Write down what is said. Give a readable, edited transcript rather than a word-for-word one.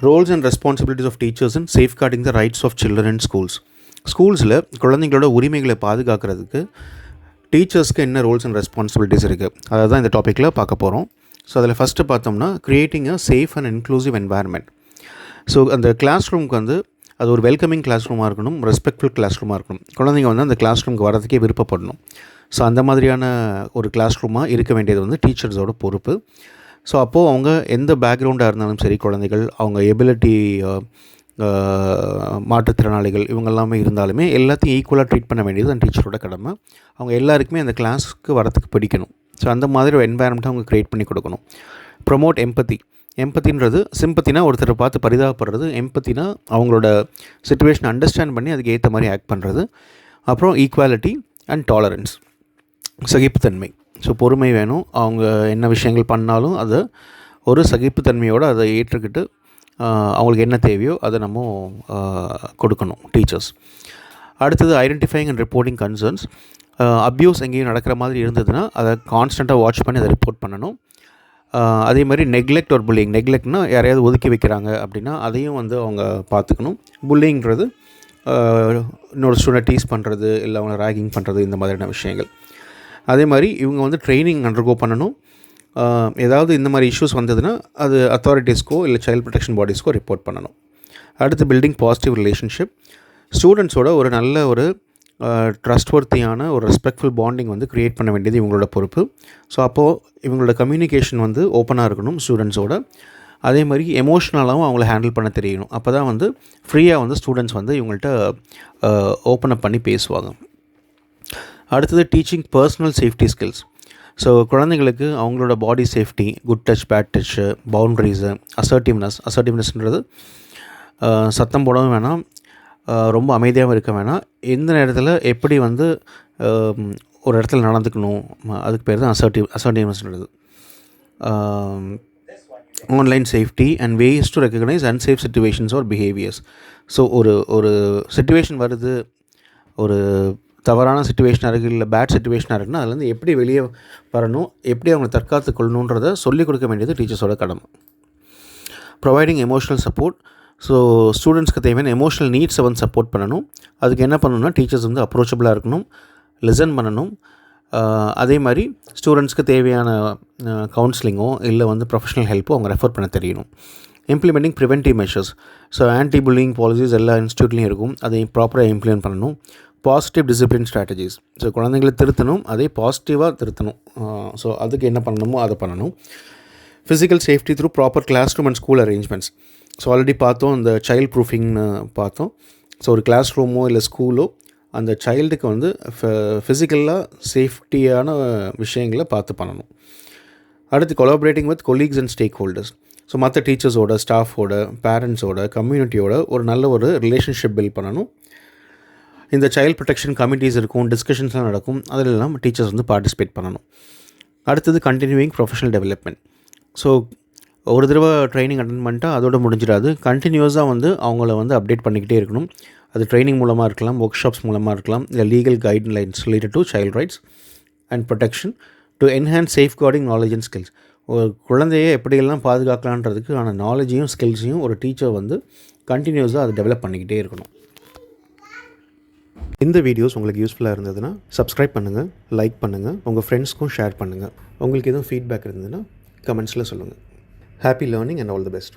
Rolle's and responsibilities of teachers in safeguarding the rights of children in schools. ஸ்கூல்ஸில் குழந்தைங்களோட உரிமைகளை பாதுகாக்கிறதுக்கு டீச்சர்ஸ்க்கு என்ன ரோல்ஸ் அண்ட் ரெஸ்பான்சிபிலிட்டிஸ் இருக்குது, அதை தான் இந்த டாப்பிக்கில் பார்க்க போகிறோம். ஸோ அதில் ஃபஸ்ட்டு பார்த்தோம்னா creating a safe and inclusive environment. So அந்த கிளாஸ் ரூமுக்கு வந்து அது ஒரு வெல்கமிங் கிளாஸ் ரூமாக இருக்கணும், ரெஸ்பெக்ட்ஃபுல் கிளாஸ் ரூமாக இருக்கணும். குழந்தைங்க வந்து அந்த கிளாஸ் ரூமுக்கு வரதுக்கே விருப்பப்படணும். ஸோ அந்த மாதிரியான ஒரு கிளாஸ் ரூமாக இருக்க வேண்டியது வந்து டீச்சர்ஸோட பொறுப்பு. ஸோ அப்போது அவங்க எந்த பேக்ரவுண்டாக இருந்தாலும் சரி, குழந்தைகள் அவங்க எபிலிட்டி மாற்றுத்திறனாளிகள் இவங்க எல்லாமே இருந்தாலுமே எல்லாத்தையும் ஈக்குவலாக ட்ரீட் பண்ண வேண்டியது அந்த டீச்சரோட கடமை. அவங்க எல்லாருக்குமே அந்த கிளாஸுக்கு வரத்துக்கு பிடிக்கணும். ஸோ அந்த மாதிரி ஒரு என்வாயர்மெண்ட்டை அவங்க க்ரியேட் பண்ணி கொடுக்கணும். ப்ரொமோட் எம்பத்தி. எம்பத்தின்றது சிம்பத்தினா ஒருத்தரை பார்த்து பரிதாபப்படுறது, எம்பத்தினா அவங்களோட சிச்சுவேஷனை அண்டர்ஸ்டாண்ட் பண்ணி அதுக்கு ஏற்ற மாதிரி ஆக்ட் பண்ணுறது. அப்புறம் ஈக்குவாலிட்டி அண்ட் டாலரன்ஸ், சகிப்புத்தன்மை. ஸோ பொறுமை வேணும். அவங்க என்ன விஷயங்கள் பண்ணாலும் அதை ஒரு சகிப்புத்தன்மையோடு அதை ஏற்றுக்கிட்டு அவங்களுக்கு என்ன தேவையோ அதை நம்ம கொடுக்கணும் டீச்சர்ஸ். அடுத்தது identifying and reporting concerns. Abuse எங்கேயும் நடக்கிற மாதிரி இருந்ததுன்னா அதை கான்ஸ்டண்ட்டாக வாட்ச் பண்ணி அதை ரிப்போர்ட் பண்ணணும். அதே மாதிரி நெக்லெக்ட் ஒரு புல்லிங். நெக்லெக்ட்னா யாரையாவது ஒதுக்கி வைக்கிறாங்க அப்படின்னா அதையும் வந்து அவங்க பார்த்துக்கணும். புல்லிங்கிறது இன்னொரு ஸ்டூடெண்ட் டீஸ் பண்ணுறது, இல்லை அவங்கள ராகிங் பண்ணுறது, இந்த மாதிரியான விஷயங்கள். அதே மாதிரி இவங்க வந்து ட்ரைனிங் அண்டர்கோ பண்ணணும். ஏதாவது இந்த மாதிரி இஷ்யூஸ் வந்ததுன்னா அது அத்தாரிட்டிஸ்க்கோ இல்லை சைல்ட் ப்ரொடெக்ஷன் பாடிஸ்க்கோ ரிப்போர்ட் பண்ணணும். அடுத்து பில்டிங் பாசிட்டிவ் ரிலேஷன்ஷிப். ஸ்டூடெண்ட்ஸோட ஒரு நல்ல ஒரு ட்ரஸ்ட்வர்த்தியான ஒரு ரெஸ்பெக்ட்ஃபுல் பாண்டிங் வந்து க்ரியேட் பண்ண வேண்டியது இவங்களோட பொறுப்பு. ஸோ அப்போது இவங்களோட கம்யூனிகேஷன் வந்து ஓப்பனாக இருக்கணும் ஸ்டூடெண்ட்ஸோட. அதே மாதிரி எமோஷ்னலாகவும் அவங்கள ஹேண்டில் பண்ண தெரியணும். அப்போ தான் வந்து ஃப்ரீயாக வந்து ஸ்டூடெண்ட்ஸ் வந்து இவங்கள்ட்ட ஓப்பன் அப் பண்ணி பேசுவாங்க. அடுத்தது teaching personal safety skills. So குழந்தைங்களுக்கு அவங்களோட body safety, good touch, bad touch, boundaries, அசர்ட்டிவ்னஸ்ன்றது சத்தம் போடவும் வேணாம், ரொம்ப அமைதியாகவும் இருக்க வேணாம், எந்த நேரத்தில் எப்படி வந்து ஒரு இடத்துல நடந்துக்கணும், அதுக்கு பேர் தான் அசர்ட்டிவ்னஸ்ன்றது. Online safety and ways to recognise unsafe situations or behaviours. So ஒரு சிச்சுவேஷன் வருது, ஒரு தவறான சிச்சுவேஷனாக இருக்குது, இல்லை பேட் சிச்சுவேஷனாக இருக்குன்னா அதுலேருந்து எப்படி வெளியே வரணும், எப்படி அவங்க தற்காத்து கொள்ளணுன்றதை சொல்லிக் கொடுக்க வேண்டியது டீச்சர்ஸோட கடமை. Providing emotional support. ஸோ ஸ்டூடெண்ட்ஸ்க்கு தேவையான எமோஷனல் நீட்ஸை வந்து சப்போர்ட் பண்ணணும். அதுக்கு என்ன பண்ணணும்னா டீச்சர்ஸ் வந்து அப்ரோச்சபிளாக இருக்கணும், லிசன் பண்ணணும். அதே மாதிரி ஸ்டூடெண்ட்ஸ்க்கு தேவையான கவுன்சிலிங்கோ இல்லை வந்து ப்ரொஃபஷனல் ஹெல்ப்போ அவங்க ரெஃபர் பண்ண தெரியணும். Implementing preventive measures. So anti bullying policies எல்லா இன்ஸ்டியூட்லேயும் இருக்கும், அதை ப்ராப்பராக இம்ப்ளிமெண்ட் பண்ணணும். Positive discipline strategies. ஸோ குழந்தைங்களை திருத்தணும், அதே பாசிட்டிவாக திருத்தணும். ஸோ அதுக்கு என்ன பண்ணணுமோ அதை பண்ணணும். Physical safety through proper classroom and school arrangements. So already பார்த்தோம், இந்த சைல்ட் ப்ரூஃபிங்னு பார்த்தோம். ஸோ ஒரு கிளாஸ் ரூமோ இல்லை ஸ்கூலோ அந்த சைல்டுக்கு வந்து ஃபிசிக்கலாக சேஃப்டியான விஷயங்களை பார்த்து பண்ணணும். அடுத்து collaborating with colleagues and stack holders. So மற்ற டீச்சர்ஸோட, ஸ்டாஃபோட, பேரண்ட்ஸோட, கம்யூனிட்டியோட ஒரு நல்ல ஒரு ரிலேஷன்ஷிப் பில்ட் பண்ணணும். இந்த சைல்ட் ப்ரொடெக்ஷன் கமிட்டிஸ் இருக்கும், டிஸ்கஷன்ஸ்லாம் நடக்கும், அதிலெல்லாம் டீச்சர்ஸ் வந்து பார்ட்டிசிபேட் பண்ணணும். அடுத்தது கண்டினியூவிங் ப்ரொஃபஷனல் டெவலப்மெண்ட். ஸோ ஒரு தடவை ட்ரைனிங் அட்டென்ட் பண்ணிட்டா அதோடு முடிஞ்சிடாது, கண்டினியூஸாக வந்து அவங்கள வந்து அப்டேட் பண்ணிக்கிட்டே இருக்கணும். அது ட்ரைனிங் மூலமாக இருக்கலாம், ஒர்க் ஷாப்ஸ் மூலமாக இருக்கலாம், இல்லை legal guidelines related to child rights and protection to enhance safeguarding knowledge and skills. ஒரு குழந்தையை எப்படியெல்லாம் பாதுகாக்கலான்றதுக்கான நாலேஜையும் ஸ்கில்ஸையும் ஒரு டீச்சர் வந்து கண்டினியூஸாக அதை டெவலப் பண்ணிக்கிட்டே இருக்கணும். இந்த வீடியோஸ் உங்களுக்கு யூஸ்ஃபுல்லாக இருந்ததுன்னா சப்ஸ்கிரைப் பண்ணுங்கள், லைக் பண்ணுங்கள், உங்கள் ஃப்ரெண்ட்ஸ்க்கும் ஷேர் பண்ணுங்கள். உங்களுக்கு எதுவும் ஃபீட்பேக் இருந்ததுன்னா கமெண்ட்ஸில் சொல்லுங்கள். Happy learning and all the best.